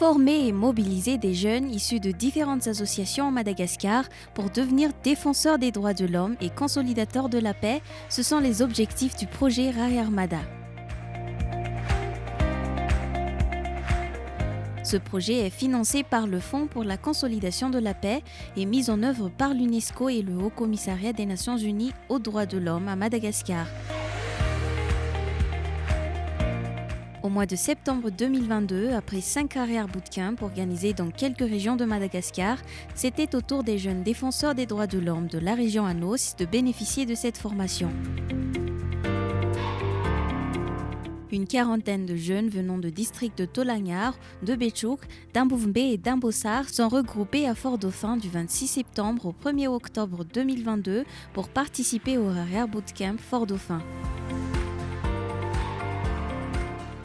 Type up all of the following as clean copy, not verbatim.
Former et mobiliser des jeunes issus de différentes associations en Madagascar pour devenir défenseurs des droits de l'homme et consolidateurs de la paix, ce sont les objectifs du projet Rahi Armada. Ce projet est financé par le Fonds pour la consolidation de la paix et mis en œuvre par l'UNESCO et le Haut Commissariat des Nations Unies aux droits de l'homme à Madagascar. Au mois de septembre 2022, après 5 arrière bootcamps organisés dans quelques régions de Madagascar, c'était au tour des jeunes défenseurs des droits de l'homme de la région Anos de bénéficier de cette formation. Une quarantaine de jeunes venant de districts de Tolangnar, de Béchouk, d'Ambouvmbé et d'Ambossar sont regroupés à Fort-Dauphin du 26 septembre au 1er octobre 2022 pour participer au arrière bootcamp Fort-Dauphin.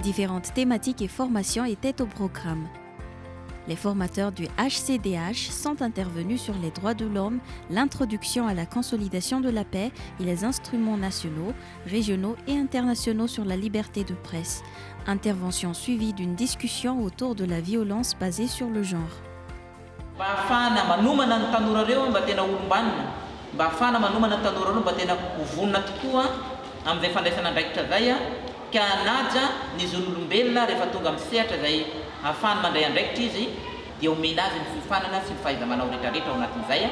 Différentes thématiques et formations étaient au programme. Les formateurs du HCDH sont intervenus sur les droits de l'homme, l'introduction à la consolidation de la paix et les instruments nationaux, régionaux et internationaux sur la liberté de presse. Intervention suivie d'une discussion autour de la violence basée sur le genre. Ka naja ny zon'olombelona rehefa tonga amin'ny sehatra izay ahafahany mandray andraikitra izy dia omena azy ny fifanana sy ny fahaiza-manao rehetrarehetra ao anatin'izay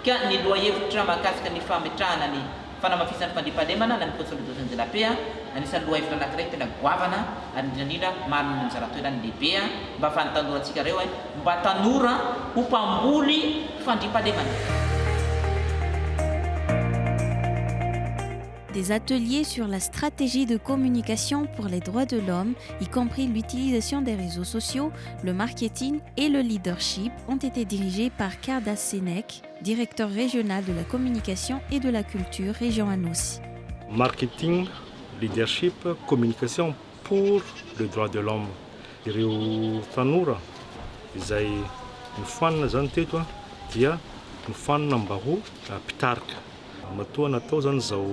ka ny lohahevitra mahakasika ny fametrahana ny fanamafisan'ny fandriam-pahalemana na ny consolidation de la paix anisan'ny lohahevitra anankiray tena goavana ary indrindra manana ny anjara-toerany lehibe mba ahafahan'ny tanorantsika ireo mba tanora ho mpamboly fandriam-pahalemana. Des ateliers sur la stratégie de communication pour les droits de l'homme, y compris l'utilisation des réseaux sociaux, le marketing et le leadership, ont été dirigés par Kardas Senek, directeur régional de la communication et de la culture région Anos. Marketing, leadership, communication pour les droits de l'homme. Ireo tanora izay mifanina zany teto dia mifanina mba ho mpitarika. Matoa natao zany zao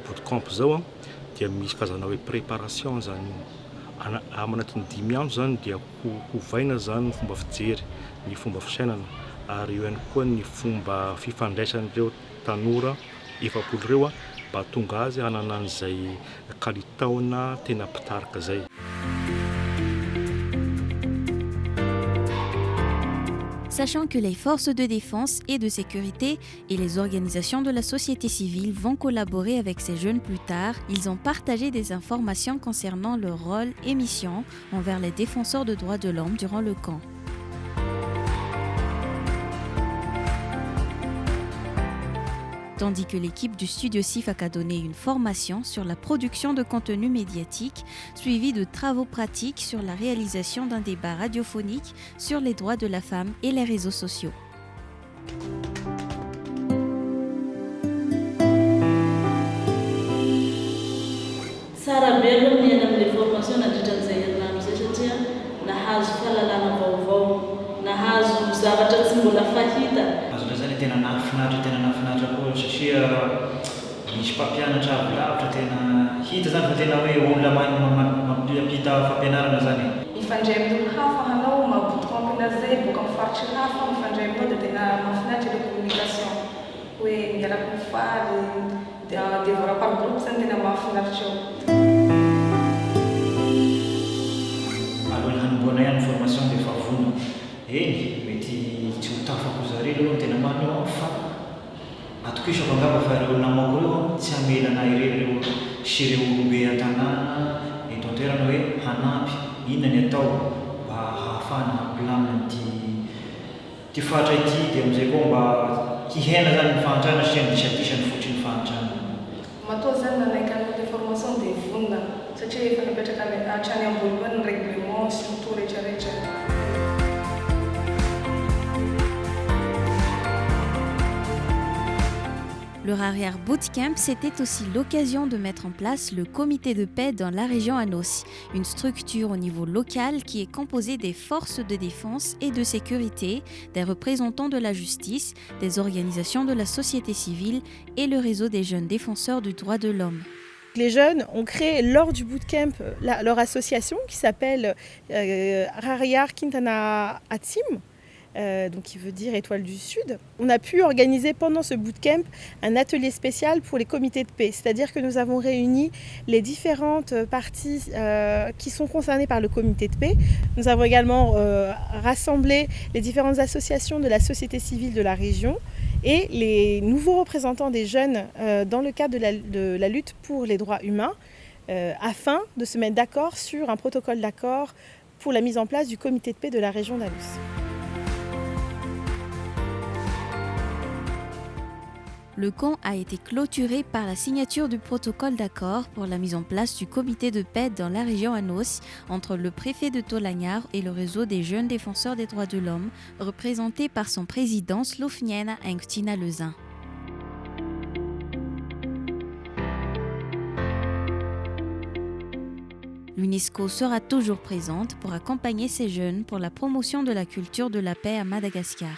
bootcamp zao dia misy kazana hoe préparation zany amanatin'ny 5 andro zany dia hovaina zany ny fomba fijery, ny fomba fisainana ary eo ihany koa ny fomba fifandraisan'ireo tanora efapolo ireo mba tonga azy hanana an'izay kalitaona tena mpitarika zay. Sachant que les forces de défense et de sécurité et les organisations de la société civile vont collaborer avec ces jeunes plus tard, ils ont partagé des informations concernant leur rôle et mission envers les défenseurs de droits de l'homme durant le camp. Tandis que l'équipe du Studio CIFAC a donné une formation sur la production de contenu médiatique, suivie de travaux pratiques sur la réalisation d'un débat radiophonique sur les droits de la femme et les réseaux sociaux. Tena nafinaritra koa satria misy mpampianatra avy lavitra tena hita zany fa tena hoe olona mampita fampianarana zany. Mifandray amin'ny hafa hanao mabootcamp zay boka amin'ny faritry hafa mifandray aminao dia tena mahafinaritra ilay communication hoe miaraka mifaly développement par groupe zany tena mahafinaritra eo. Alohan'ny hanomboana ihany formation dia efa vonona eny mety tsy ho tafako zareo aloha tena marina fa atokisako angamba fa ireo namako ireo tsy hamelana ireo sy ireo olobe an-tanàna eto an-toerana hoe hanampy inona ny atao mba hahafahana hampilamina ty fahatra ity dia amin'izay koa mba hihena zany ny fahantrana sy disadisan'ny fotry ny fahantrana. Matoa zany nanaiky an'ilay formation dia vonona satria efa nipetraka hatrany ambony ny règlement sy ny to rehetrarehetra. Le Arrière Bootcamp, c'était aussi l'occasion de mettre en place le comité de paix dans la région Anos, une structure au niveau local qui est composée des forces de défense et de sécurité, des représentants de la justice, des organisations de la société civile et le réseau des jeunes défenseurs du droit de l'homme. Les jeunes ont créé lors du bootcamp leur association qui s'appelle Rariar Quintana Atim, donc qui veut dire étoile du Sud. On a pu organiser pendant ce bootcamp un atelier spécial pour les comités de paix, c'est-à-dire que nous avons réuni les différentes parties qui sont concernées par le comité de paix. Nous avons également rassemblé les différentes associations de la société civile de la région et les nouveaux représentants des jeunes dans le cadre de la lutte pour les droits humains afin de se mettre d'accord sur un protocole d'accord pour la mise en place du comité de paix de la région d'Alus. Le camp a été clôturé par la signature du protocole d'accord pour la mise en place du comité de paix dans la région Anos entre le préfet de Tolagnaro et le réseau des jeunes défenseurs des droits de l'homme, représenté par son président Slofniena Enctina Lezin. L'UNESCO sera toujours présente pour accompagner ces jeunes pour la promotion de la culture de la paix à Madagascar.